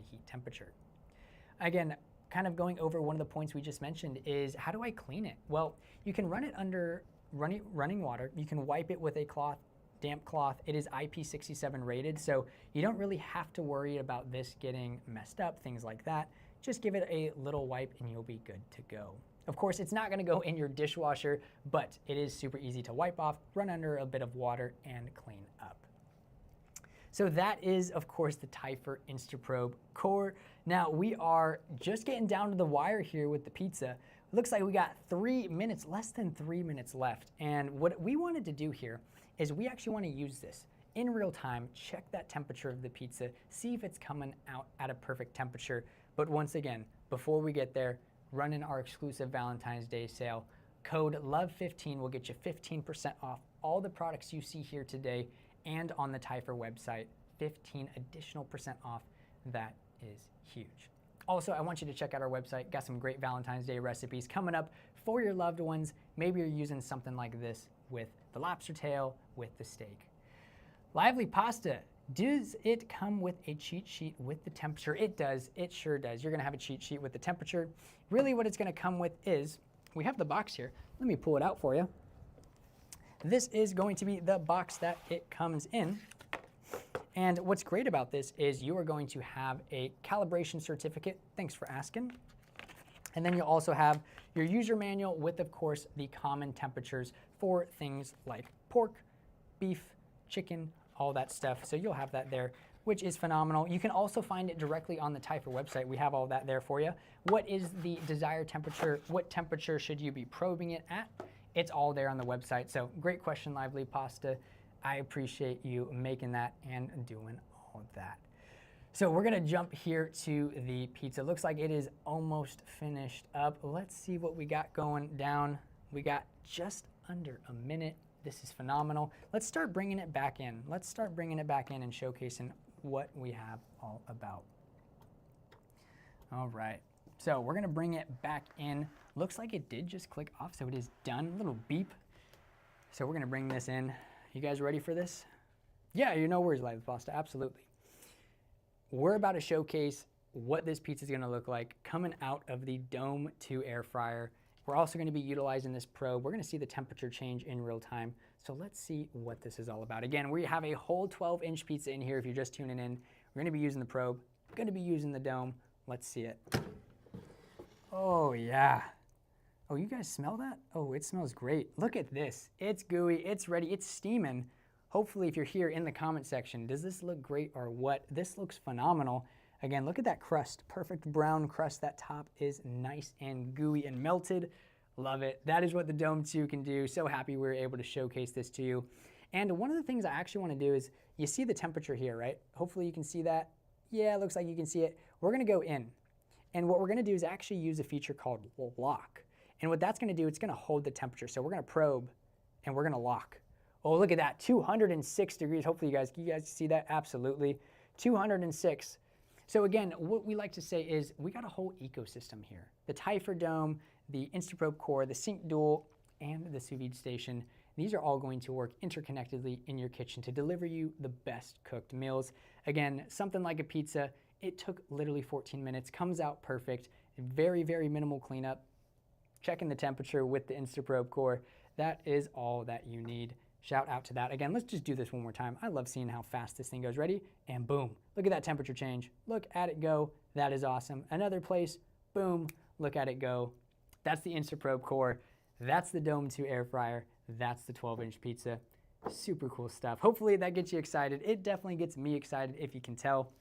heat temperature. Again, kind of going over one of the points we just mentioned is how do I clean it? Well, you can run it under running water. You can wipe it with a cloth, damp cloth. It is IP67 rated, so you don't really have to worry about this getting messed up, things like that. Just give it a little wipe and you'll be good to go. Of course, it's not gonna go in your dishwasher, but it is super easy to wipe off, run under a bit of water, and clean up. So that is, of course, the Typhur InstaProbe core. Now we are just getting down to the wire here with the pizza. It looks like we got 3 minutes, less than 3 minutes left. And what we wanted to do here is we actually want to use this in real time, check that temperature of the pizza, see if it's coming out at a perfect temperature. But once again, before we get there, run in our exclusive Valentine's Day sale. Code LOVE15 will get you 15% off all the products you see here today and on the Typhur website, 15 additional % off. That is huge. Also, I want you to check out our website. Got some great Valentine's Day recipes coming up for your loved ones. Maybe you're using something like this with the lobster tail, with the steak. Lively Pasta, does it come with a cheat sheet with the temperature? It does, it sure does. You're gonna have a cheat sheet with the temperature. Really what it's gonna come with is, we have the box here. Let me pull it out for you. This is going to be the box that it comes in. And what's great about this is you are going to have a calibration certificate. Thanks for asking. And then you'll also have your user manual with, of course, the common temperatures for things like pork, beef, chicken, all that stuff. So you'll have that there, which is phenomenal. You can also find it directly on the Typhur website. We have all that there for you. What is the desired temperature? What temperature should you be probing it at? It's all there on the website. So great question, Lively Pasta. I appreciate you making that and doing all of that. So we're gonna jump here to the pizza. Looks like it is almost finished up. Let's see what we got going down. We got just under a minute. This is phenomenal. Let's start bringing it back in. Let's start bringing it back in and showcasing what we have all about. All right, so we're gonna bring it back in. Looks like it did just click off, so it is done. A little beep. So we're gonna bring this in. You guys ready for this? Yeah, you know worries, Lively Pasta, absolutely. We're about to showcase what this pizza is gonna look like coming out of the Dome 2 air fryer. We're also gonna be utilizing this probe. We're gonna see the temperature change in real time. So let's see what this is all about. Again, we have a whole 12-inch pizza in here if you're just tuning in. We're gonna be using the probe, gonna be using the Dome. Let's see it. Oh yeah. Oh, you guys smell that? Oh, it smells great. Look at this. It's gooey, it's ready, it's steaming. Hopefully if you're here in the comment section, does this look great or what? This looks phenomenal. Again, look at that crust, perfect brown crust. That top is nice and gooey and melted. Love it. That is what the Dome 2 can do. So happy we were able to showcase this to you. And one of the things I actually want to do is, you see the temperature here, right? Hopefully you can see that. Yeah, it looks like you can see it. We're gonna go in. And what we're gonna do is actually use a feature called lock. And what that's gonna do, it's gonna hold the temperature. So we're gonna probe and we're gonna lock. Oh, look at that, 206 degrees. Hopefully you guys see that, absolutely. 206. So again, what we like to say is we got a whole ecosystem here. The Typhur Dome, the InstaProbe core, the Sync Dual, and the Sous Vide Station. These are all going to work interconnectedly in your kitchen to deliver you the best cooked meals. Again, something like a pizza, it took literally 14 minutes, comes out perfect, very, very minimal cleanup. Checking the temperature with the InstaProbe core, that is all that you need. Shout out to that. Again, let's just do this one more time. I love seeing how fast this thing goes. Ready? And boom. Look at that temperature change. Look at it go. That is awesome. Another place. Boom. Look at it go. That's the InstaProbe core. That's the Dome 2 air fryer. That's the 12-inch pizza. Super cool stuff. Hopefully that gets you excited. It definitely gets me excited, if you can tell.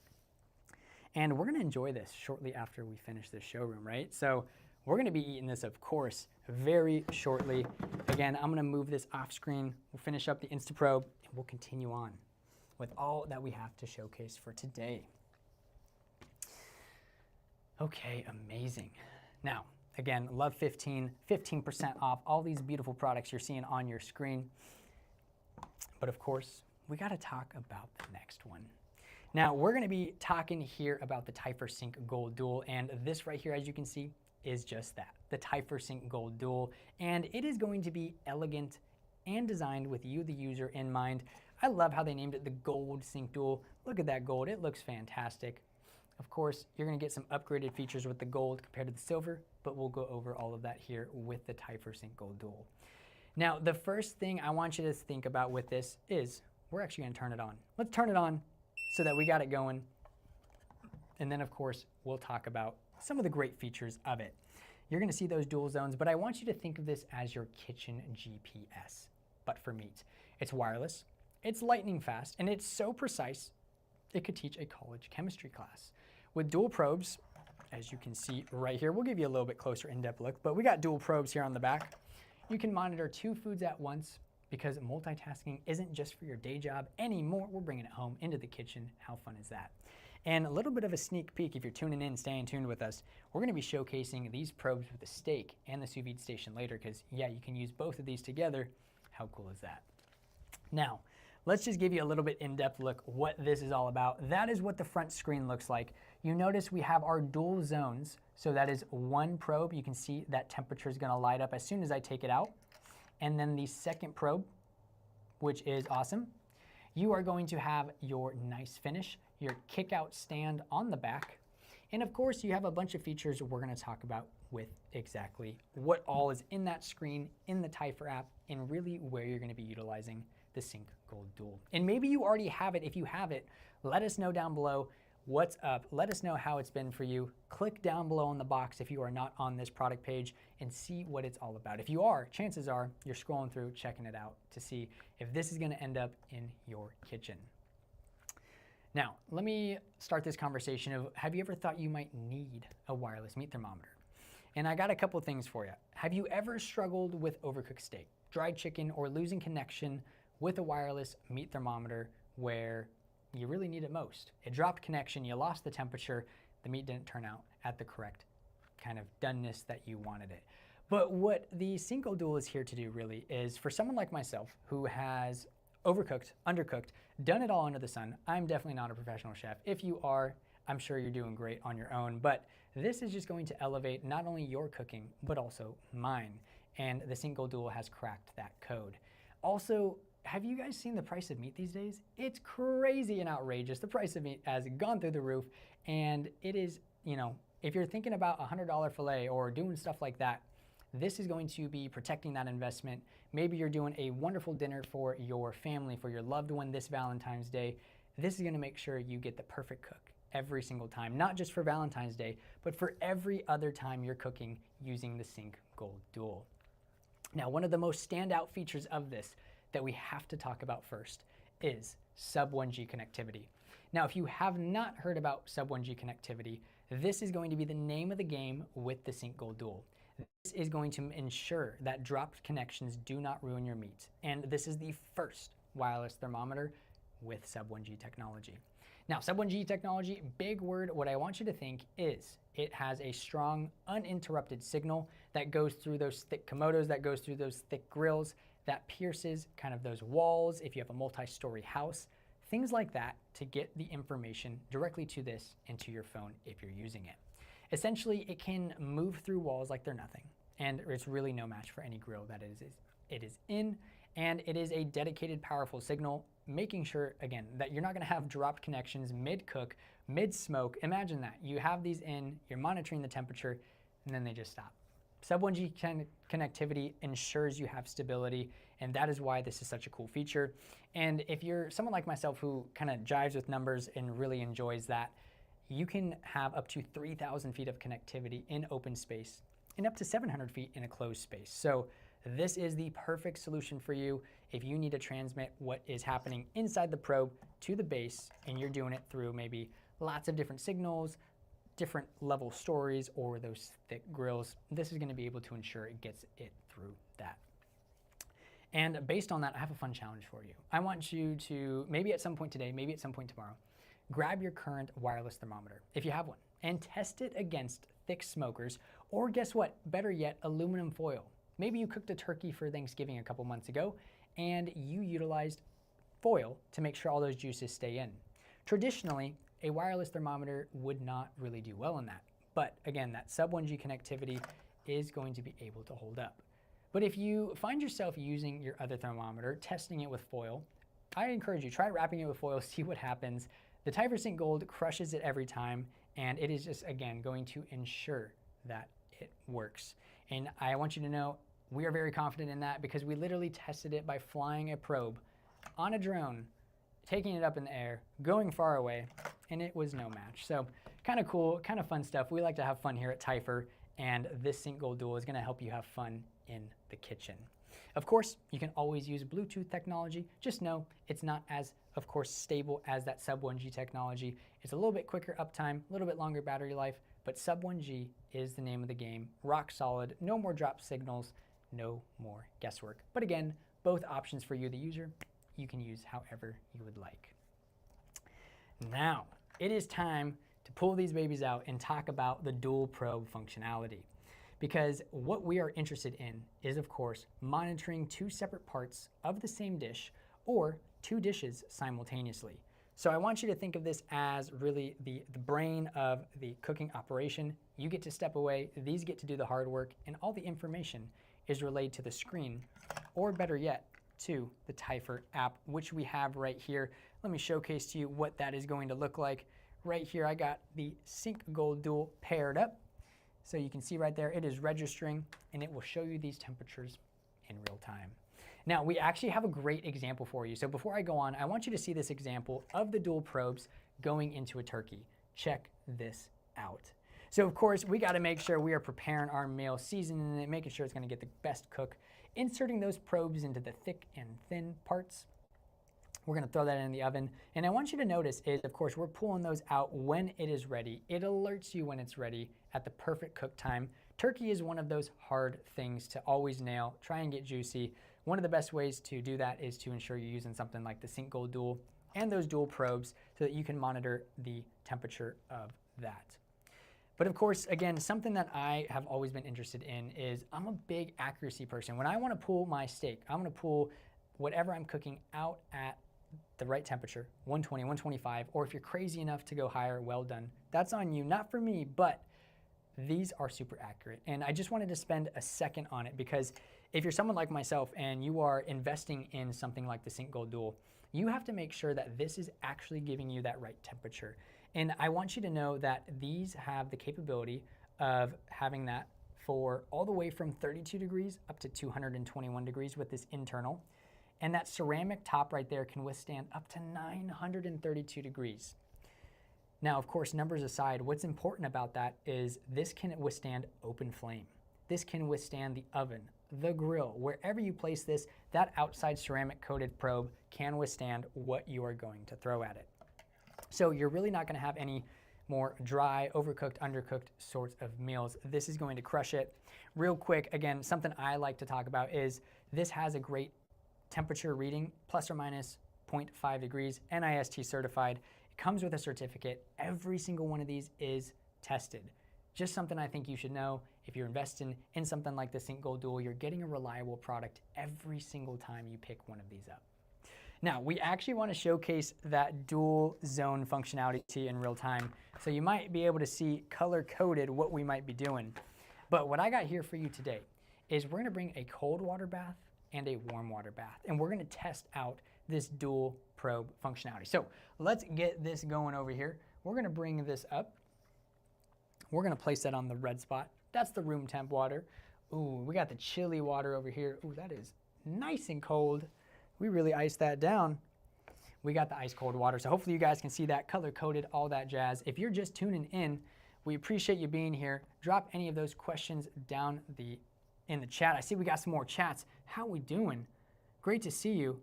And we're going to enjoy this shortly after we finish this showroom, right? So we're going to be eating this, of course, very shortly. Again, I'm going to move this off screen. We'll finish up the InstaProbe, and we'll continue on with all that we have to showcase for today. Okay, amazing. Now, again, LOVE15, 15% off all these beautiful products you're seeing on your screen. But of course, we got to talk about the next one. Now, we're going to be talking here about the Typhur Sync Gold Dual, and this right here, as you can see, is just that, the Typhur Sync Gold Dual, and it is going to be elegant and designed with you, the user, in mind. I love how they named it the Gold Sync Dual. Look at that gold, it looks fantastic. Of course, you're going to get some upgraded features with the gold compared to the silver, but we'll go over all of that here with the Typhur Sync Gold Dual. Now, the first thing I want you to think about with this is we're actually going to turn it on. Let's turn it on so that we got it going. And then, of course, we'll talk about some of the great features of it. You're going to see those dual zones, but I want you to think of this as your kitchen GPS, but for meat. It's wireless, it's lightning fast, and it's so precise, it could teach a college chemistry class. With dual probes, as you can see right here, we'll give you a little bit closer in-depth look, but we got dual probes here on the back. You can monitor 2 foods at once because multitasking isn't just for your day job anymore. We're bringing it home into the kitchen. How fun is that? And a little bit of a sneak peek, if you're tuning in, staying tuned with us, we're going to be showcasing these probes with the steak and the Sous Vide Station later because, yeah, you can use both of these together. How cool is that? Now, let's just give you a little bit in-depth look what this is all about. That is what the front screen looks like. You notice we have our dual zones. So that is one probe. You can see that temperature is going to light up as soon as I take it out. And then the second probe, which is awesome. You are going to have your nice finish, your kick-out stand on the back. And of course, you have a bunch of features we're going to talk about with exactly what all is in that screen, in the Typhur app, and really where you're going to be utilizing the Sync Gold Dual. And maybe you already have it. If you have it, let us know down below what's up. Let us know how it's been for you. Click down below in the box if you are not on this product page and see what it's all about. If you are, chances are you're scrolling through, checking it out to see if this is going to end up in your kitchen. Now, let me start this conversation of, have you ever thought you might need a wireless meat thermometer? And I got a couple things for you. Have you ever struggled with overcooked steak, dried chicken, or losing connection with a wireless meat thermometer where you really need it most? It dropped connection, you lost the temperature, the meat didn't turn out at the correct kind of doneness that you wanted it. But what the Sync Gold Dual is here to do really is for someone like myself who has overcooked, undercooked, done it all under the sun. I'm definitely not a professional chef. If you are, I'm sure you're doing great on your own, but this is just going to elevate not only your cooking, but also mine. And the Sync Gold Dual has cracked that code. Also, have you guys seen the price of meat these days? It's crazy and outrageous. The price of meat has gone through the roof, and it is, you know, if you're thinking about a $100 filet or doing stuff like that, this is going to be protecting that investment. Maybe you're doing a wonderful dinner for your family, for your loved one this Valentine's Day. This is gonna make sure you get the perfect cook every single time, not just for Valentine's Day, but for every other time you're cooking using the Sync Gold Dual. Now, one of the most standout features of this that we have to talk about first is sub 1G connectivity. Now, if you have not heard about sub 1G connectivity, this is going to be the name of the game with the Sync Gold Dual. This is going to ensure that dropped connections do not ruin your meat. And this is the first wireless thermometer with sub 1G technology. Now, sub 1G technology, big word. What I want you to think is it has a strong, uninterrupted signal that goes through those thick Komodos, that goes through those thick grills, that pierces kind of those walls if you have a multi-story house, things like that to get the information directly to this and to your phone if you're using it. Essentially, it can move through walls like they're nothing, and it's really no match for any grill that it is in, and it is a dedicated, powerful signal, making sure, again, that you're not gonna have dropped connections mid-cook, mid-smoke. Imagine that. You have these in, you're monitoring the temperature, and then they just stop. Sub 1G connectivity ensures you have stability, and that is why this is such a cool feature. And if you're someone like myself who kind of jives with numbers and really enjoys that, you can have up to 3,000 feet of connectivity in open space and up to 700 feet in a closed space. So this is the perfect solution for you if you need to transmit what is happening inside the probe to the base and you're doing it through maybe lots of different signals, different level stories, or those thick grills. This is going to be able to ensure it gets it through that. And based on that, I have a fun challenge for you. I want you to, maybe at some point today, maybe at some point tomorrow, grab your current wireless thermometer, if you have one, and test it against thick smokers, or guess what, better yet, aluminum foil. Maybe you cooked a turkey for Thanksgiving a couple months ago, and you utilized foil to make sure all those juices stay in. Traditionally, a wireless thermometer would not really do well in that. But again, that sub 1G connectivity is going to be able to hold up. But if you find yourself using your other thermometer, testing it with foil, I encourage you, try wrapping it with foil, see what happens. The Typhur Sync Gold crushes it every time, And it is just, again, going to ensure that it works. And I want you to know we are very confident in that because we literally tested it by flying a probe on a drone, taking it up in the air, going far away, and it was no match. So kind of cool, kind of fun stuff. We like to have fun here at Typhur, and this Sync Gold Dual is going to help you have fun in the kitchen. Of course, you can always use Bluetooth technology. Just know it's not as, of course, stable as that Sub 1G technology. It's a little bit quicker uptime, a little bit longer battery life, but Sub 1G is the name of the game. Rock solid, no more drop signals, no more guesswork. But again, both options for you, the user, you can use however you would like. Now, it is time to pull these babies out and talk about the dual probe functionality. Because what we are interested in is, of course, monitoring two separate parts of the same dish or two dishes simultaneously. So I want you to think of this as really the brain of the cooking operation. You get to step away, these get to do the hard work, and all the information is relayed to the screen, or better yet, to the Typhur app, which we have right here. Let me showcase to you what that is going to look like. Right here, I got the Sync Gold Dual paired up. So you can see right there, it is registering, and it will show you these temperatures in real time. Now, we actually have a great example for you. So before I go on, I want you to see this example of the dual probes going into a turkey. Check this out. So of course, we got to make sure we are preparing our meal, seasoning it, making sure it's going to get the best cook, inserting those probes into the thick and thin parts. We're going to throw that in the oven. And I want you to notice is, of course, we're pulling those out when it is ready. It alerts you when it's ready at the perfect cook time. Turkey is one of those hard things to always nail, try and get juicy. One of the best ways to do that is to ensure you're using something like the Sync Gold Dual and those dual probes so that you can monitor the temperature of that. But of course, again, something that I have always been interested in is I'm a big accuracy person. When I want to pull my steak, I'm going to pull whatever I'm cooking out at the right temperature, 120, 125, or if you're crazy enough to go higher, well done. That's on you, not for me, but these are super accurate. And I just wanted to spend a second on it because if you're someone like myself and you are investing in something like the Sync Gold Dual, you have to make sure that this is actually giving you that right temperature. And I want you to know that these have the capability of having that for all the way from 32 degrees up to 221 degrees with this internal. And that ceramic top right there can withstand up to 932 degrees. Now, of course, numbers aside, what's important about that is this can withstand open flame. This can withstand the oven, the grill, wherever you place this, that outside ceramic coated probe can withstand what you are going to throw at it. So you're really not gonna have any more dry, overcooked, undercooked sorts of meals. This is going to crush it. Real quick, again, something I like to talk about is this has a great temperature reading, plus or minus 0.5 degrees, NIST certified. It comes with a certificate. Every single one of these is tested. Just something I think you should know. If you're investing in something like the Sync Gold Dual, you're getting a reliable product every single time you pick one of these up. Now, we actually want to showcase that dual zone functionality to you in real time. So you might be able to see color-coded what we might be doing. But what I got here for you today is we're going to bring a cold water bath and a warm water bath. And we're going to test out this dual probe functionality. So let's get this going over here. We're going to bring this up. We're going to place that on the red spot. That's the room temp water. Ooh, we got the chilly water over here. Ooh, that is nice and cold. We really iced that down. We got the ice cold water. So hopefully you guys can see that color coded, all that jazz. If you're just tuning in, we appreciate you being here. Drop any of those questions down in the chat. I see we got some more chats. How we doing? Great to see you.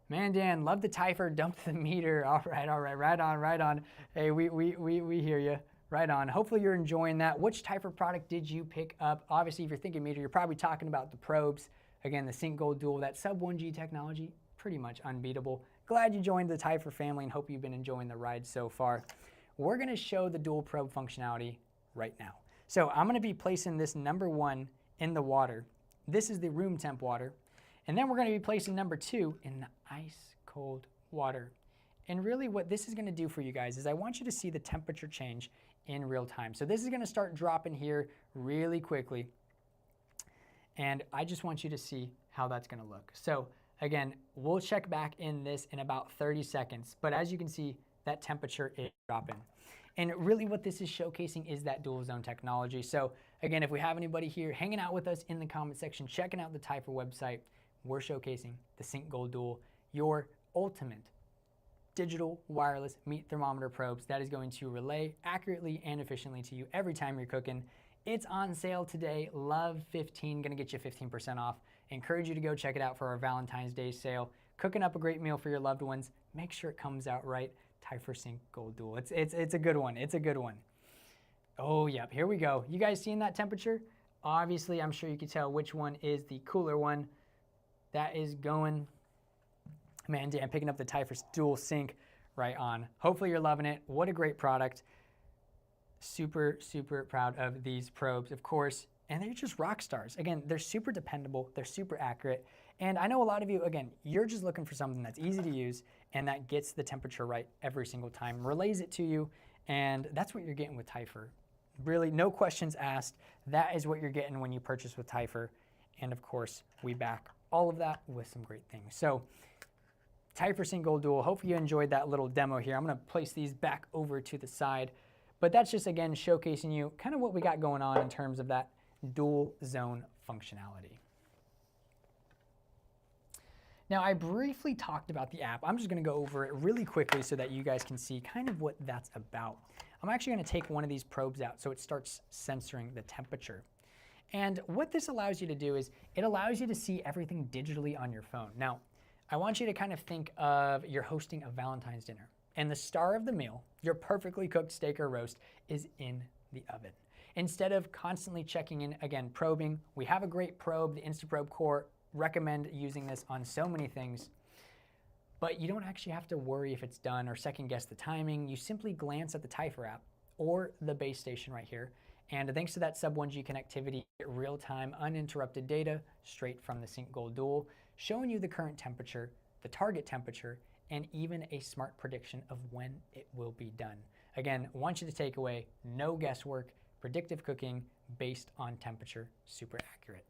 Man, Dan, love the Typhur, dumped the meter. All right, right on, right on. Hey, we hear you. Right on. Hopefully you're enjoying that. Which Typhur product did you pick up? Obviously, if you're thinking meter, you're probably talking about the probes. Again, the Sync Gold Dual, that sub 1G technology, pretty much unbeatable. Glad you joined the Typhur family and hope you've been enjoying the ride so far. We're gonna show the dual probe functionality right now. So I'm gonna be placing this number 1 in the water. This is the room temp water. And then we're gonna be placing number 2 in the ice cold water. And really what this is gonna do for you guys is I want you to see the temperature change in real time. So this is gonna start dropping here really quickly. And I just want you to see how that's gonna look. So again, we'll check back in this in about 30 seconds. But as you can see, that temperature is dropping. And really what this is showcasing is that dual zone technology. So again, if we have anybody here hanging out with us in the comment section, checking out the Typhur website, we're showcasing the Sync Gold Dual, your ultimate digital wireless meat thermometer probes that is going to relay accurately and efficiently to you every time you're cooking. It's on sale today. Love 15, gonna get you 15% off. Encourage you to go check it out for our Valentine's Day sale. Cooking up a great meal for your loved ones. Make sure it comes out right. Typhur Sync Gold Dual. It's a good one. It's a good one. Oh, yep, here we go. You guys seeing that temperature? Obviously, I'm sure you can tell which one is the cooler one. That is going, man, damn, picking up the Typhur Dual Sync right on. Hopefully you're loving it. What a great product. Super, super proud of these probes, of course. And they're just rock stars. Again, they're super dependable. They're super accurate. And I know a lot of you, again, you're just looking for something that's easy to use and that gets the temperature right every single time, relays it to you, and that's what you're getting with Typhur. Really, no questions asked. That is what you're getting when you purchase with Typhur. And of course, we back all of that with some great things. So Typhur Sync Gold Dual, hopefully you enjoyed that little demo here. I'm gonna place these back over to the side, but that's just, again, showcasing you kind of what we got going on in terms of that dual zone functionality. Now, I briefly talked about the app. I'm just gonna go over it really quickly so that you guys can see kind of what that's about. I'm actually gonna take one of these probes out so it starts censoring the temperature. And what this allows you to do is it allows you to see everything digitally on your phone. Now, I want you to kind of think of you're hosting a Valentine's dinner and the star of the meal, your perfectly cooked steak or roast, is in the oven. Instead of constantly checking in, again, probing, we have a great probe, the InstaProbe Core. Recommend using this on so many things, but you don't actually have to worry if it's done or second guess the timing. You simply glance at the Typhur app or the base station right here, and thanks to that sub 1G connectivity, get real-time uninterrupted data straight from the Sync Gold Dual, showing you the current temperature, the target temperature, and even a smart prediction of when it will be done. Again, I want you to take away no guesswork, predictive cooking based on temperature, super accurate.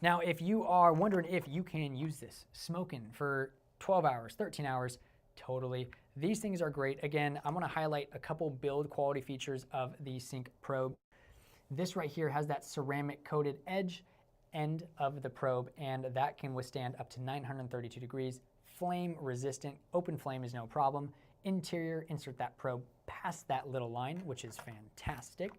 Now, if you are wondering if you can use this smoking for 12 hours, 13 hours, totally. These things are great. Again, I'm gonna highlight a couple build quality features of the Sync Probe. This right here has that ceramic coated edge end of the probe, and that can withstand up to 932 degrees. Flame resistant, open flame is no problem. Interior, insert that probe past that little line, which is fantastic.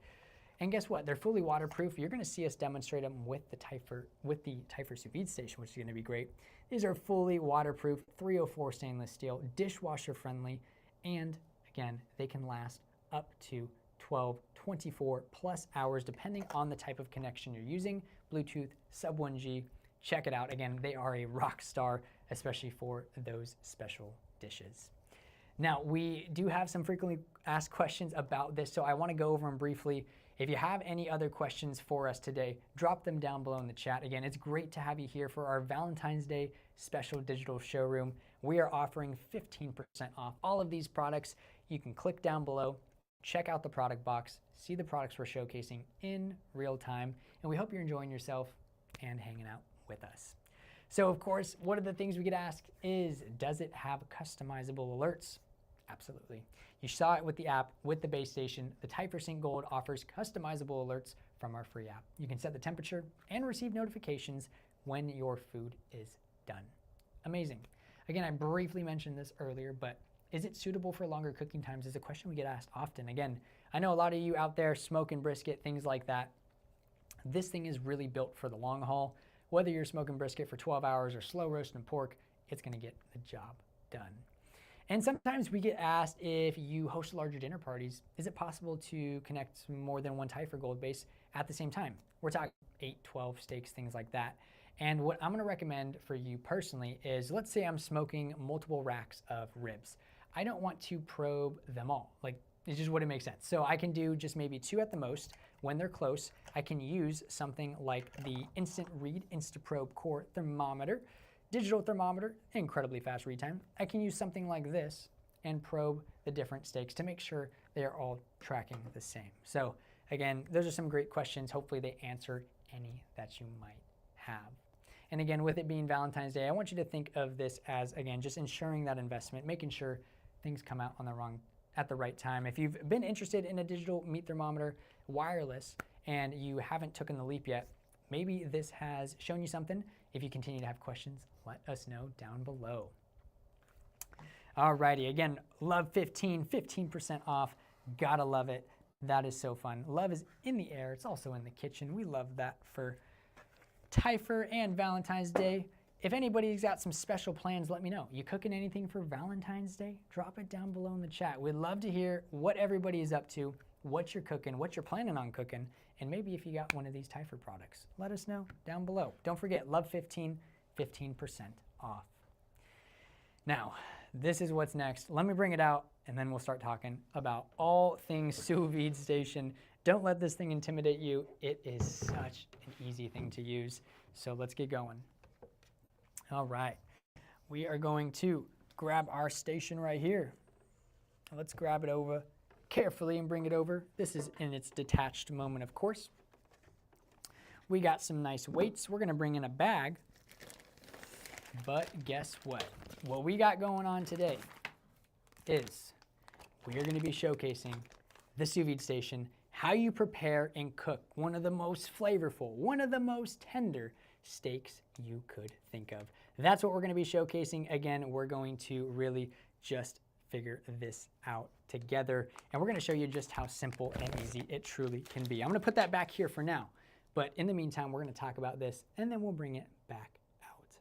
And guess what? They're fully waterproof. You're gonna see us demonstrate them with the Typhur Sous Vide Station, which is gonna be great. These are fully waterproof, 304 stainless steel, dishwasher friendly, and again, they can last up to 12, 24 plus hours, depending on the type of connection you're using. Bluetooth, sub 1G, check it out. Again, they are a rock star, especially for those special dishes. Now, we do have some frequently asked questions about this, so I wanna go over them briefly. If you have any other questions for us today, drop them down below in the chat. Again, it's great to have you here for our Valentine's Day special digital showroom. We are offering 15% off all of these products. You can click down below, check out the product box, see the products we're showcasing in real time, and we hope you're enjoying yourself and hanging out with us. So of course, one of the things we get asked is, does it have customizable alerts? Absolutely. You saw it with the app, with the base station. The Typhur Sync Gold offers customizable alerts from our free app. You can set the temperature and receive notifications when your food is done. Amazing. Again, I briefly mentioned this earlier, but is it suitable for longer cooking times is a question we get asked often. Again, I know a lot of you out there smoking brisket, things like that. This thing is really built for the long haul. Whether you're smoking brisket for 12 hours or slow roasting pork, it's gonna get the job done. And sometimes we get asked, if you host larger dinner parties, is it possible to connect more than one Typhur Gold base at the same time? We're talking 8, 12 steaks, things like that. And what I'm gonna recommend for you personally is, let's say I'm smoking multiple racks of ribs. I don't want to probe them all. Like, it just wouldn't make sense. So I can do just maybe 2 at the most. When they're close, I can use something like the Instant Read InstaProbe Core thermometer. Digital thermometer, incredibly fast read time. I can use something like this and probe the different steaks to make sure they are all tracking the same. So again, those are some great questions. Hopefully they answer any that you might have. And again, with it being Valentine's Day, I want you to think of this as, again, just ensuring that investment, making sure things come out on the at the right time. If you've been interested in a digital meat thermometer, wireless, and you haven't taken the leap yet, maybe this has shown you something. If you continue to have questions, let us know down below. Alrighty, again, love 15, 15% off. Gotta love it. That is so fun. Love is in the air. It's also in the kitchen. We love that for Typhur and Valentine's Day. If anybody's got some special plans, let me know. You cooking anything for Valentine's Day? Drop it down below in the chat. We'd love to hear what everybody is up to, what you're cooking, what you're planning on cooking, and maybe if you got one of these Typhur products. Let us know down below. Don't forget, love 15, 15% off. Now, this is what's next. Let me bring it out, and then we'll start talking about all things Sous Vide Station. Don't let this thing intimidate you. It is such an easy thing to use. So let's get going. All right, we are going to grab our station right here. Let's grab it over carefully and bring it over. This is in its detached moment, of course. We got some nice weights. We're gonna bring in a bag, but guess what? What we got going on today is we are gonna be showcasing the Sous Vide Station, how you prepare and cook one of the most flavorful, one of the most tender steaks you could think of. That's what we're gonna be showcasing. Again, we're going to really just figure this out together, and we're gonna show you just how simple and easy it truly can be. I'm gonna put that back here for now, but in the meantime, we're gonna talk about this, and then we'll bring it back out.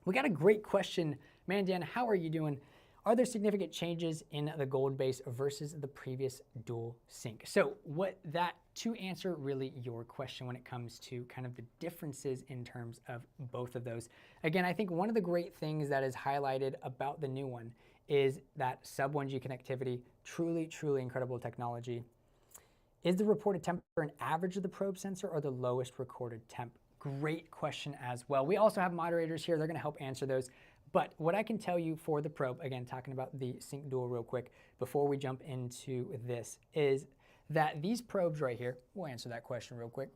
We got a great question. Man, Dan, how are you doing? Are there significant changes in the Gold base versus the previous dual sink? So to answer really your question when it comes to kind of the differences in terms of both of those. Again, I think one of the great things that is highlighted about the new one is that sub 1G connectivity, truly, truly incredible technology. Is the reported temp an average of the probe sensor or the lowest recorded temp? Great question as well. We also have moderators here. They're gonna help answer those. But what I can tell you for the probe, again, talking about the Sync Dual real quick before we jump into this, is that these probes right here, we'll answer that question real quick.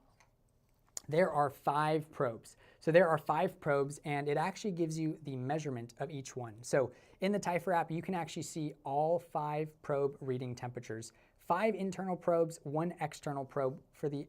There are 5 probes. So there are 5 probes, and it actually gives you the measurement of each one. So in the Typhur app, you can actually see all 5 probe reading temperatures. 5 internal probes, 1 external probe for the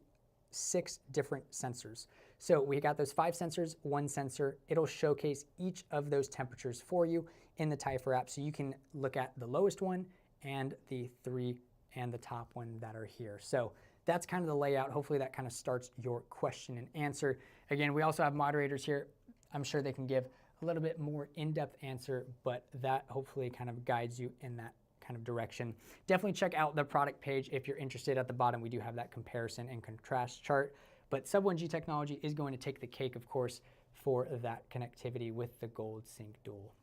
6 different sensors. So we got those 5 sensors, 1 sensor. It'll showcase each of those temperatures for you in the Typhur app. So you can look at the lowest one and the 3 and the top one that are here. So that's kind of the layout. Hopefully that kind of starts your question and answer. Again, we also have moderators here. I'm sure they can give a little bit more in-depth answer, but that hopefully kind of guides you in that kind of direction. Definitely check out the product page if you're interested. At the bottom, we do have that comparison and contrast chart. But sub 1G technology is going to take the cake, of course, for that connectivity with the Gold Sync Dual.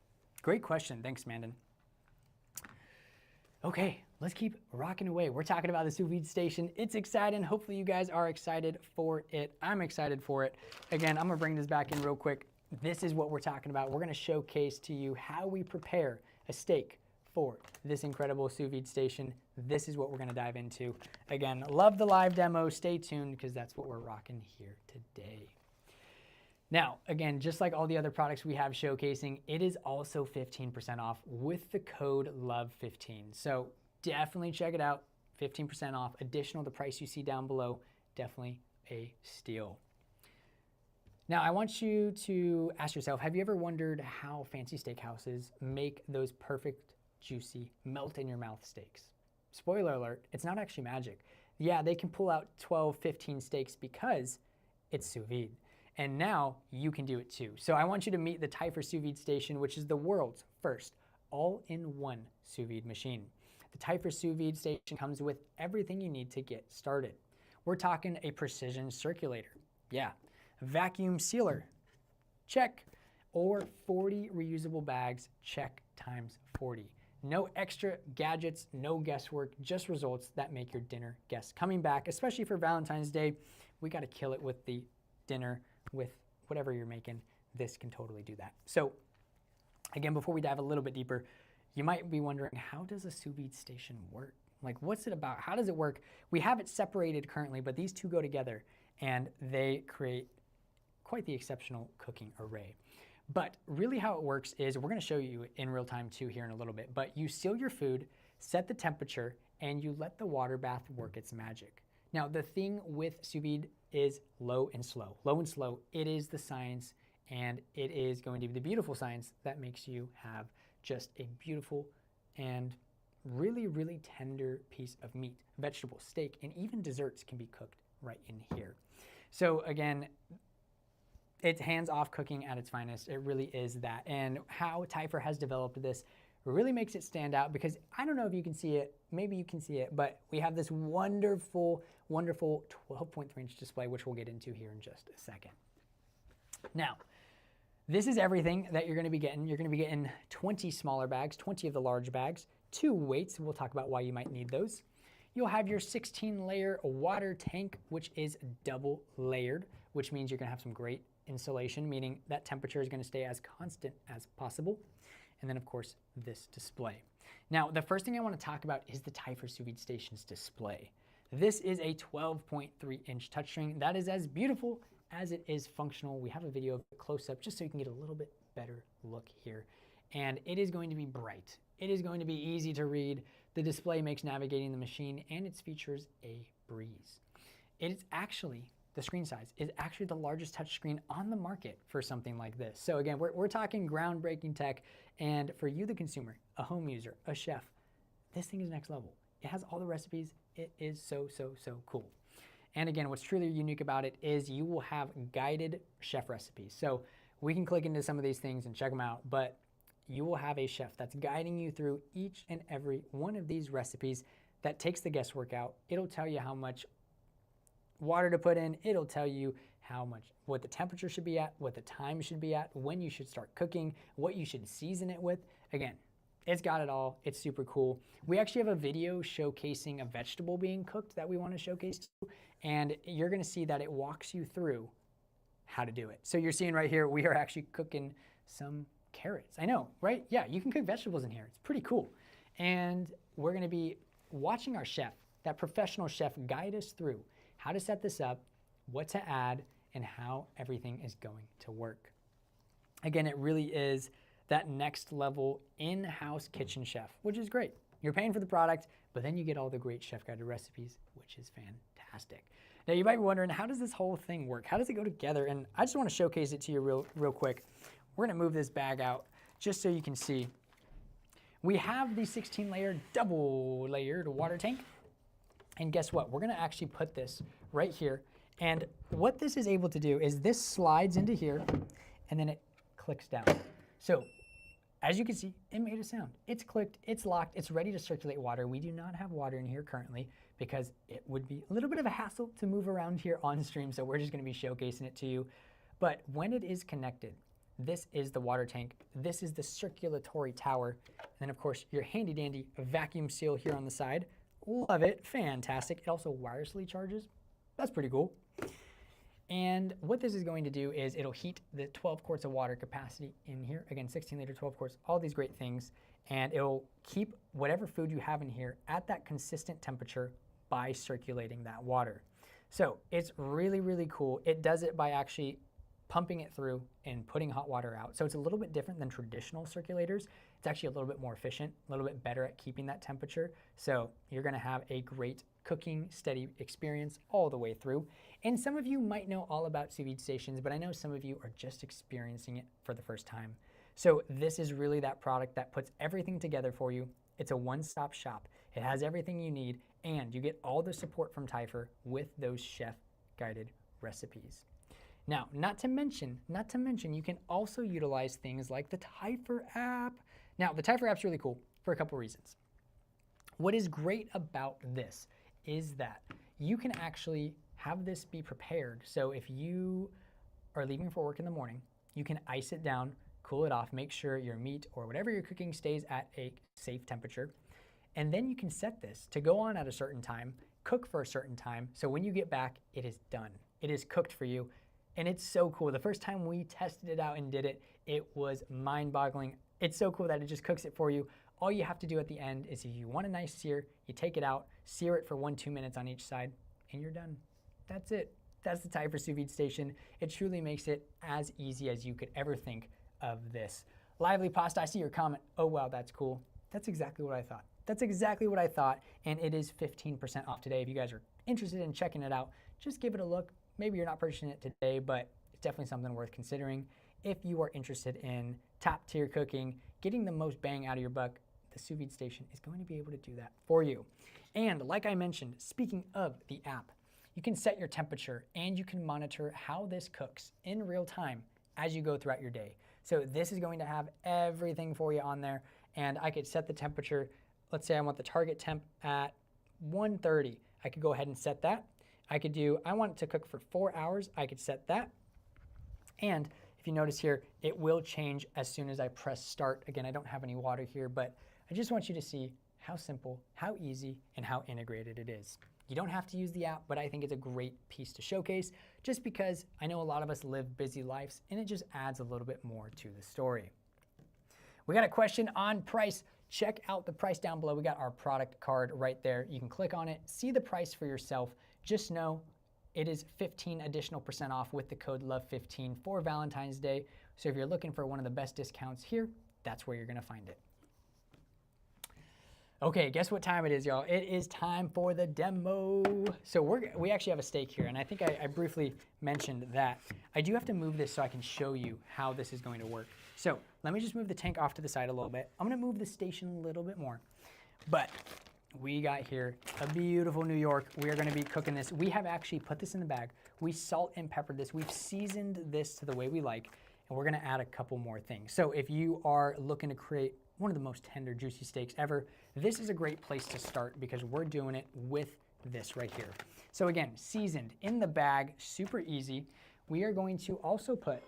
Great question. Thanks, Mandan. Okay, let's keep rocking away. We're talking about the Sous Vide Station. It's exciting. Hopefully you guys are excited for it. I'm excited for it. Again, I'm gonna bring this back in real quick. This is what we're talking about. We're gonna showcase to you how we prepare a steak for this incredible Sous Vide Station. This is what we're gonna dive into. Again, love the live demo. Stay tuned because that's what we're rocking here today. Now, again, just like all the other products we have showcasing, it is also 15% off with the code LOVE15. So definitely check it out, 15% off. Additional, the price you see down below, definitely a steal. Now, I want you to ask yourself, have you ever wondered how fancy steakhouses make those perfect, juicy, melt-in-your-mouth steaks? Spoiler alert, it's not actually magic. Yeah, they can pull out 12, 15 steaks because it's sous vide. And now you can do it too. So I want you to meet the Typhur Sous Vide Station, which is the world's first all-in-one sous vide machine. The Typhur Sous Vide Station comes with everything you need to get started. We're talking a precision circulator. Yeah. Vacuum sealer. Check. Or 40 reusable bags. Check times 40. No extra gadgets, no guesswork, just results that make your dinner guests coming back, especially for Valentine's Day. We got to kill it with the dinner with whatever you're making. This can totally do that. So again, before we dive a little bit deeper, you might be wondering, how does a sous vide station work? Like, what's it about? How does it work? We have it separated currently, but these two go together and they create quite the exceptional cooking array. But really how it works is, we're gonna show you in real time too here in a little bit, but you seal your food, set the temperature, and you let the water bath work its magic. Now, the thing with sous vide is low and slow. Low and slow, it is the science, and it is going to be the beautiful science that makes you have just a beautiful and really, really tender piece of meat, vegetable, steak, and even desserts can be cooked right in here. So again, it's hands-off cooking at its finest. It really is that. And how Typhur has developed this really makes it stand out, because I don't know if you can see it, maybe you can see it, but we have this wonderful, wonderful 12.3-inch display, which we'll get into here in just a second. Now, this is everything that you're gonna be getting. You're gonna be getting 20 smaller bags, 20 of the large bags, 2 weights. We'll talk about why you might need those. You'll have your 16-layer water tank, which is double layered, which means you're gonna have some great insulation, meaning that temperature is gonna stay as constant as possible. And then of course, this display. Now, the first thing I wanna talk about is the Typhur Sous Vide Station's display. This is a 12.3-inch touchscreen that is as beautiful as it is functional. We have a video of it close up just so you can get a little bit better look here. And it is going to be bright. It is going to be easy to read. The display makes navigating the machine and its features a breeze. It is actually, the screen size is actually the largest touchscreen on the market for something like this. So again, we're talking groundbreaking tech, and for you, the consumer, a home user, a chef, this thing is next level. It has all the recipes. It is so, so, so cool. And again, what's truly unique about it is you will have guided chef recipes. So we can click into some of these things and check them out, but you will have a chef that's guiding you through each and every one of these recipes that takes the guesswork out. It'll tell you how much water to put in. It'll tell you what the temperature should be at, what the time should be at, when you should start cooking, what you should season it with. Again, it's got it all. It's super cool. We actually have a video showcasing a vegetable being cooked that we want to showcase too, and you're going to see that it walks you through how to do it. So you're seeing right here, we are actually cooking some carrots. I know, right? Yeah, you can cook vegetables in here. It's pretty cool. And we're going to be watching our chef, that professional chef, guide us through how to set this up, what to add, and how everything is going to work. Again, it really is that next level in-house kitchen chef, which is great. You're paying for the product, but then you get all the great chef guided recipes, which is fantastic. Now you might be wondering, how does this whole thing work? How does it go together? And I just want to showcase it to you real quick. We're gonna move this bag out just so you can see. We have the 16-layer, double layered water tank. And guess what? We're gonna actually put this right here. And what this is able to do is this slides into here and then it clicks down. So as you can see, it made a sound. It's clicked, it's locked, it's ready to circulate water. We do not have water in here currently because it would be a little bit of a hassle to move around here on stream, so we're just gonna be showcasing it to you. But when it is connected, this is the water tank, this is the circulatory tower, and then of course your handy dandy vacuum seal here on the side. Love it, fantastic. It also wirelessly charges, that's pretty cool. And what this is going to do is it'll heat the 12 quarts of water capacity in here. Again, 16-liter, 12 quarts, all these great things. And it'll keep whatever food you have in here at that consistent temperature by circulating that water. So it's really, really cool. It does it by actually pumping it through and putting hot water out. So it's a little bit different than traditional circulators. It's actually a little bit more efficient, a little bit better at keeping that temperature. So you're gonna have a great cooking, steady experience all the way through. And some of you might know all about sous vide stations, but I know some of you are just experiencing it for the first time. So this is really that product that puts everything together for you. It's a one-stop shop. It has everything you need, and you get all the support from Typhur with those chef-guided recipes. Now, not to mention, you can also utilize things like the Typhur app. Now, the Typhur app's really cool for a couple reasons. What is great about this is that you can actually have this be prepared. So if you are leaving for work in the morning, you can ice it down, cool it off, make sure your meat or whatever you're cooking stays at a safe temperature. And then you can set this to go on at a certain time, cook for a certain time. So when you get back, it is done. It is cooked for you. And it's so cool. The first time we tested it out and did it, it was mind-boggling. It's so cool that it just cooks it for you. All you have to do at the end is if you want a nice sear, you take it out, sear it for 1-2 minutes on each side, and you're done. That's it. That's the Typhur Sous Vide Station. It truly makes it as easy as you could ever think of this. Lively Pasta, I see your comment. Oh, wow, that's cool. That's exactly what I thought. That's exactly what I thought, and it is 15% off today. If you guys are interested in checking it out, just give it a look. Maybe you're not purchasing it today, but it's definitely something worth considering. If you are interested in top tier cooking, getting the most bang out of your buck, the Sous Vide Station is going to be able to do that for you. And like I mentioned, speaking of the app, you can set your temperature and you can monitor how this cooks in real time as you go throughout your day. So this is going to have everything for you on there, and I could set the temperature. Let's say I want the target temp at 130. I could go ahead and set that. I could do, I want it to cook for 4 hours. I could set that. And if you notice here, it will change as soon as I press start. Again, I don't have any water here, but I just want you to see how simple, how easy, and how integrated it is. You don't have to use the app, but I think it's a great piece to showcase just because I know a lot of us live busy lives and it just adds a little bit more to the story. We got a question on price. Check out the price down below. We got our product card right there. You can click on it, see the price for yourself. Just know it is 15% additional off with the code LOVE15 for Valentine's Day. So if you're looking for one of the best discounts here, that's where you're gonna find it. Okay, guess what time it is, y'all? It is time for the demo. So we actually have a steak here, and I think I briefly mentioned that. I do have to move this so I can show you how this is going to work. So let me just move the tank off to the side a little bit. I'm gonna move the station a little bit more. But we got here a beautiful New York. We are gonna be cooking this. We have actually put this in the bag. We salt and peppered this. We've seasoned this to the way we like, and we're gonna add a couple more things. So if you are looking to create one of the most tender, juicy steaks ever, this is a great place to start because we're doing it with this right here. So again, seasoned in the bag, super easy. We are going to also put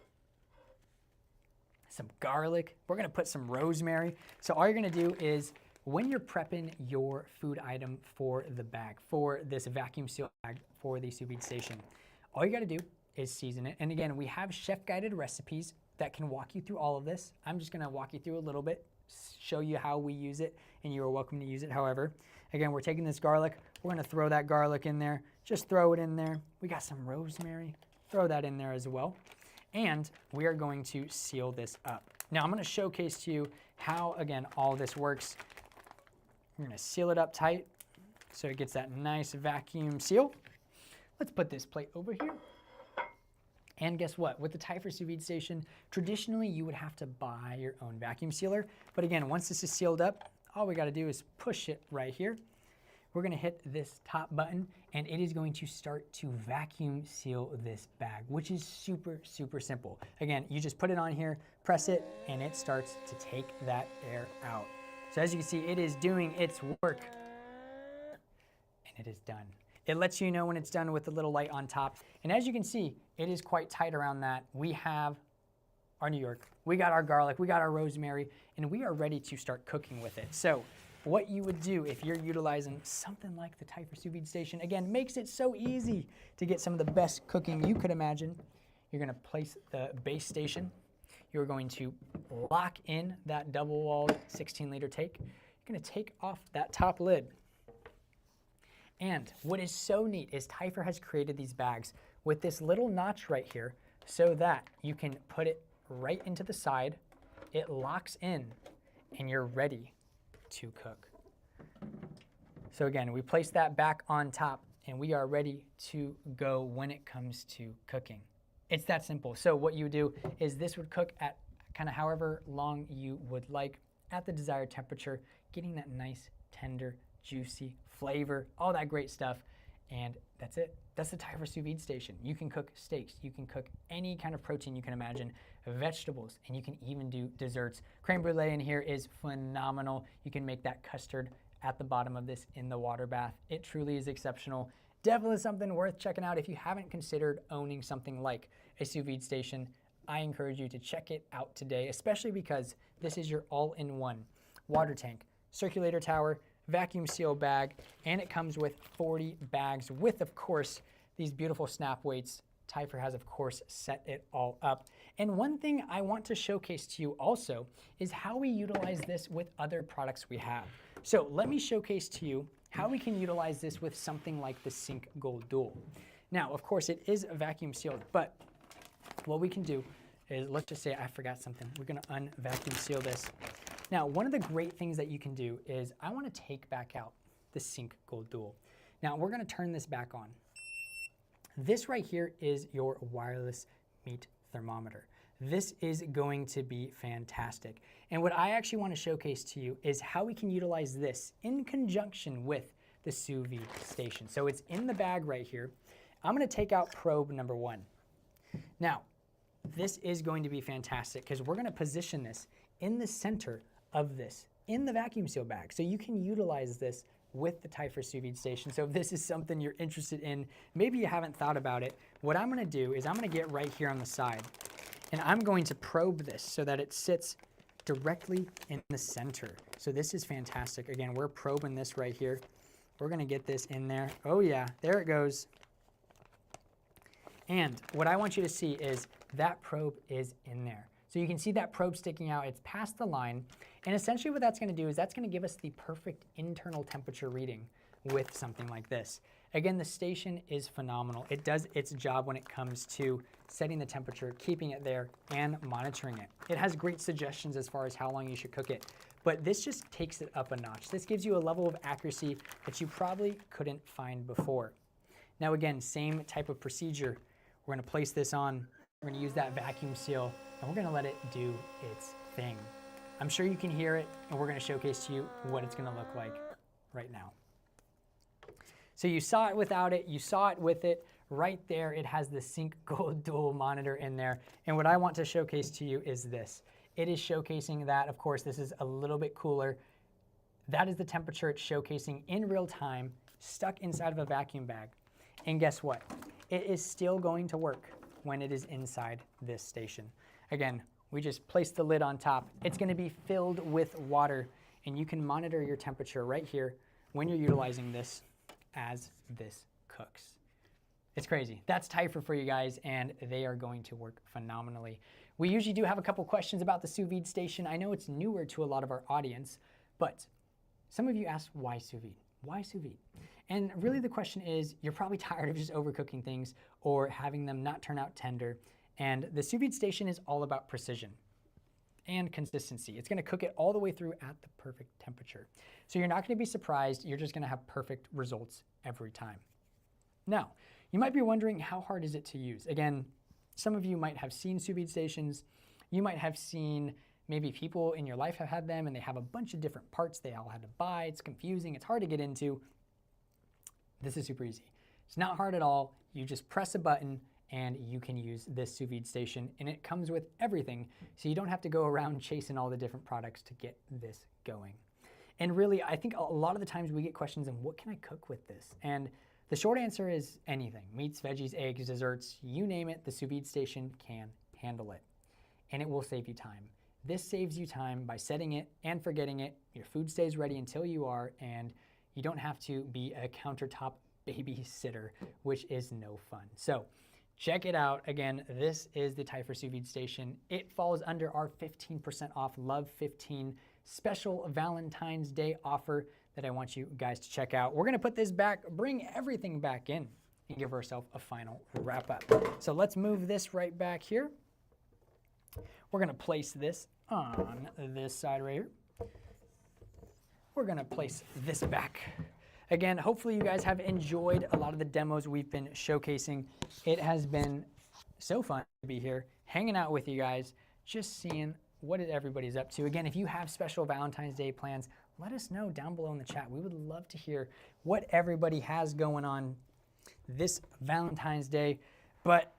some garlic. We're gonna put some rosemary. So all you're gonna do is when you're prepping your food item for the bag, for this vacuum seal bag for the Sous Vide Station, all you gotta do is season it. And again, we have chef guided recipes that can walk you through all of this. I'm just gonna walk you through a little bit, show you how we use it, and you are welcome to use it however. Again, we're taking this garlic, we're gonna throw that garlic in there, just throw it in there. We got some rosemary, throw that in there as well. And we are going to seal this up. Now I'm gonna showcase to you how, again, all this works. We're gonna seal it up tight so it gets that nice vacuum seal. Let's put this plate over here. And guess what? With the Typhur Sous Vide Station, traditionally you would have to buy your own vacuum sealer. But again, once this is sealed up, all we gotta do is push it right here. We're gonna hit this top button and it is going to start to vacuum seal this bag, which is super, super simple. Again, you just put it on here, press it, and it starts to take that air out. So as you can see, it is doing its work and it is done. It lets you know when it's done with the little light on top. And as you can see, it is quite tight around that. We have our New York, we got our garlic, we got our rosemary, and we are ready to start cooking with it. So what you would do if you're utilizing something like the Typhur Sous Vide Station, again, makes it so easy to get some of the best cooking you could imagine. You're gonna place the base station. You're going to lock in that double-walled 16-liter tank. You're gonna take off that top lid. And what is so neat is Typhur has created these bags with this little notch right here so that you can put it right into the side, it locks in, and you're ready to cook. So again, we place that back on top and we are ready to go when it comes to cooking. It's that simple. So what you do is this would cook at kind of however long you would like at the desired temperature, getting that nice, tender, juicy flavor, all that great stuff. And that's it. That's the Typhur Sous Vide Station. You can cook steaks, you can cook any kind of protein you can imagine, vegetables, and you can even do desserts. Creme brulee in here is phenomenal. You can make that custard at the bottom of this in the water bath. It truly is exceptional. Definitely something worth checking out if you haven't considered owning something like a Sous Vide Station. I encourage you to check it out today, especially because this is your all-in-one water tank, circulator tower, vacuum seal bag, and it comes with 40 bags with, of course, these beautiful snap weights. Typhur has, of course, set it all up. And one thing I want to showcase to you also is how we utilize this with other products we have. So let me showcase to you how we can utilize this with something like the Sync Gold Dual. Now, of course, it is vacuum sealed, but what we can do is, let's just say I forgot something. We're gonna unvacuum seal this. Now, one of the great things that you can do is I wanna take back out the Sync Gold Dual. Now, we're gonna turn this back on. This right here is your wireless meat thermometer. This is going to be fantastic. And what I actually want to showcase to you is how we can utilize this in conjunction with the Sous Vide Station. So it's in the bag right here. I'm going to take out probe number 1. Now, this is going to be fantastic because we're going to position this in the center of this, in the vacuum seal bag. So you can utilize this with the Typhur Sous Vide Station. So if this is something you're interested in, maybe you haven't thought about it, what I'm going to do is I'm going to get right here on the side. And I'm going to probe this so that it sits directly in the center. So this is fantastic. Again, we're probing this right here. We're gonna get this in there. Oh yeah, there it goes. And what I want you to see is that probe is in there. So you can see that probe sticking out, it's past the line. And essentially what that's gonna do is that's gonna give us the perfect internal temperature reading with something like this. Again, the station is phenomenal. It does its job when it comes to setting the temperature, keeping it there, and monitoring it. It has great suggestions as far as how long you should cook it, but this just takes it up a notch. This gives you a level of accuracy that you probably couldn't find before. Now again, same type of procedure. We're gonna place this on, we're gonna use that vacuum seal, and we're gonna let it do its thing. I'm sure you can hear it, and we're gonna showcase to you what it's gonna look like right now. So you saw it without it, you saw it with it. Right there, it has the Sync Gold Dual monitor in there. And what I want to showcase to you is this. It is showcasing that, of course, this is a little bit cooler. That is the temperature it's showcasing in real time, stuck inside of a vacuum bag. And guess what? It is still going to work when it is inside this station. Again, we just placed the lid on top. It's gonna be filled with water, and you can monitor your temperature right here when you're utilizing this as this cooks. It's crazy. That's Typhur for you guys, and they are going to work phenomenally. We usually do have a couple questions about the Sous Vide Station. I know it's newer to a lot of our audience, but some of you ask, why sous vide? Why sous vide? And really the question is, you're probably tired of just overcooking things or having them not turn out tender. And the Sous Vide Station is all about precision and consistency. It's gonna cook it all the way through at the perfect temperature. So you're not gonna be surprised, you're just gonna have perfect results every time. Now, you might be wondering, how hard is it to use? Again, some of you might have seen Sous Vide Stations. You might have seen maybe people in your life have had them and they have a bunch of different parts they all had to buy. It's confusing, it's hard to get into. This is super easy. It's not hard at all. You just press a button and you can use this Sous Vide Station, and it comes with everything, so you don't have to go around chasing all the different products to get this going. And really, I think a lot of the times we get questions on what can I cook with this? And the short answer is anything. Meats, veggies, eggs, desserts, you name it, the Sous Vide Station can handle it. And it will save you time. This saves you time by setting it and forgetting it. Your food stays ready until you are, and you don't have to be a countertop babysitter, which is no fun. So check it out. Again, this is the Typhur Sous Vide Station. It falls under our 15% off Love 15 special Valentine's Day offer that I want you guys to check out. We're gonna put this back, bring everything back in, and give ourselves a final wrap up. So let's move this right back here. We're gonna place this on this side right here. We're gonna place this back. Again, hopefully you guys have enjoyed a lot of the demos we've been showcasing. It has been so fun to be here, hanging out with you guys, just seeing what everybody's up to. Again, if you have special Valentine's Day plans, let us know down below in the chat. We would love to hear what everybody has going on this Valentine's Day. But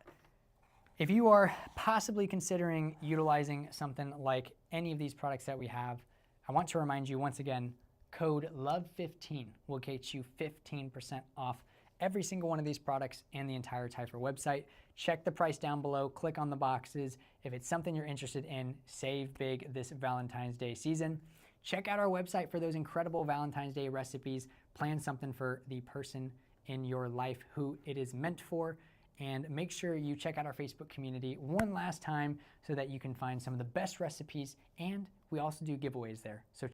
if you are possibly considering utilizing something like any of these products that we have, I want to remind you once again, code LOVE15 will get you 15% off every single one of these products and the entire Typhur website. Check the price down below, click on the boxes. If it's something you're interested in, save big this Valentine's Day season. Check out our website for those incredible Valentine's Day recipes. Plan something for the person in your life who it is meant for. And make sure you check out our Facebook community one last time so that you can find some of the best recipes, and we also do giveaways there. So